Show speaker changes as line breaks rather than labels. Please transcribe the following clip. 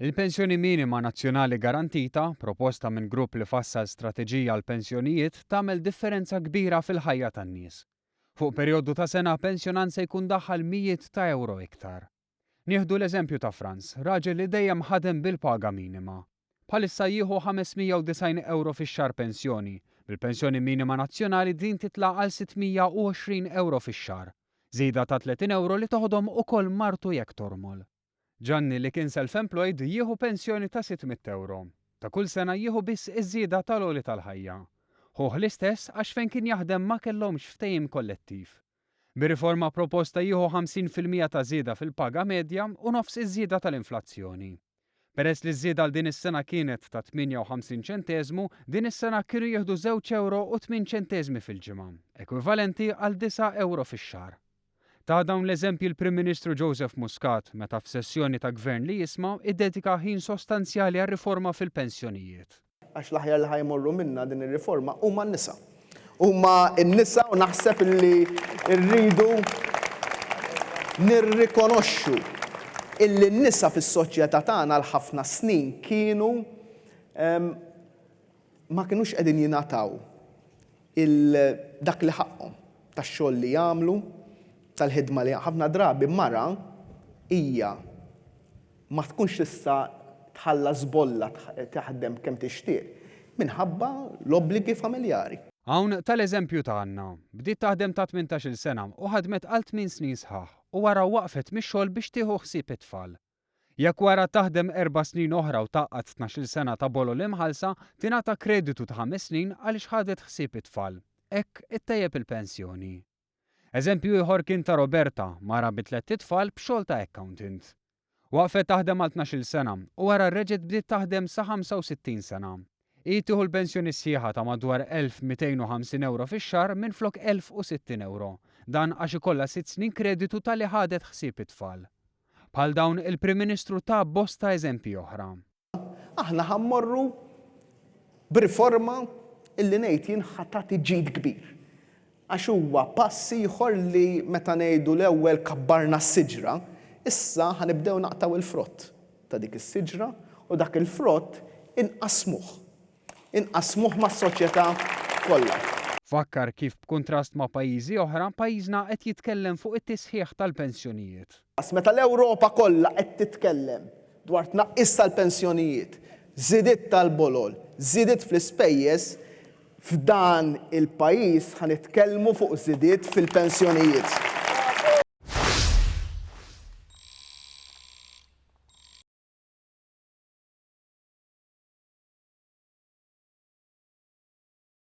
Il-pensjoni minima nazzjonali garantita, proposta minn grupp li fassal strateġija għal pensjonijiet, tagħmel differenza kbira fil-ħajja tan-nies. Fuq perjodu ta' sena pensjonant se jkun daħħal mijiet ta' euro iktar. Nieħdu l-eżempju ta' Franz, raġel li dejjem ħadem bil-paga minima. Bħalissa jieħu 590 euro fix-xahar pensjoni. Bil-pensjoni minima nazzjonali din titla' għal 620 euro fix-xahar. Żieda ta' 30 euro li toħodhom ukoll martu jekk tormol. Gianni li kien self-employed jieħu pensjoni ta' 600 euro. Ta' kull sena jieħu biss iż-żieda tal-għoli tal-ħajja. Ħuh l-istess għax fejn kien jaħdem ma kellhomx ftehim kollettiv. Bir-riforma proposta jieħu 50% ta' żieda fil-paga medja u nofs iż-żieda tal-inflazzjoni. Peress li żieda għal din is-sena kienet ta' 58 ċenteżmu, din is-sena kienu jieħdu 2 euro u 8 ċenteżmi fil-ġimgħa, ekwivalenti għal 9 euro fix-xahar. Ta' dawn l-eżempji l-Prim Ministru Joseph Muscat meta f'sessjoni ta' gvern li jisma' iddedika ħin sostanzjali għar-riforma fil-pensjonijiet.
Għax l-aħjar li ħajmorru minna din ir-riforma huma n-nisa. Huma n-nisa u naħseb li rridu nirrikonoxxu illi n-nisa fis-soċjetà tagħna għal ħafna snin kienu ma kinux qegħdin jingħataw dak li ħaqhom tax-xogħol li jagħmlu, tal-ħidma li ħafna drabi mara hija ma tkunx tista' tħallas bolla taħdem kemm tixtieq minħabba l-obbligi familjari.
Hawn tal-eżempju tagħna, bdiet taħdem ta' 18-il sena u ħadmet għal 8 snin sħaħ u wara waqfet mix-xogħol biex tieħu ħsieb it-tfal. Jekk wara taħdem 4 snin oħra u taqqad 12-il sena ta' bolo l-imħalsa, tingħata kreditu ta' 5 snin għaliex ħadet ħsieb it-tfal. Hekk ittejjeb il-pensjoni. Eżempju ieħor kien ta' Roberta, mara bi 3 tfal b'xogħol ta' accountant. Waqfet taħdem għal 12-il sena u wara reġgħet bdiet taħdem sa 65 sena. Hi tieħu l-pensjoni sħiħa ta' madwar 1250 euro fix-xahar minflok 1060 euro. Dan għax ikollha 6 snin kreditu tal-li ħadet ħsieb it-tfal. Bħal dawn il-Prim Ministru ta' bosta eżempji oħra.
Aħna ħammorru b'riforma illi ngħid jien ħatati ġid kbir. Għax huwa pass ieħor li meta ngħidu l-ewwel kabbarna s-siġra, issa ħanibdew naqtaw il-frott ta' dik is-siġra u dak il-frott inqasmuh. Inqasmuh mas-soċjetà kollha.
Fakkar kif b'kuntrast ma' pajjiżi oħra, pajjiżna qed jitkellem fuq it-tisħiħ tal-pensjonijiet.
Meta l-Ewropa kollha qed titkellem dwar tnaqqis tal-pensjonijiet, żidiet tal-bolol, żidiet fl-ispejjeż, f'dan il-pajjiż ħanitkellmu fuq żidiet fil-pensjonijiet.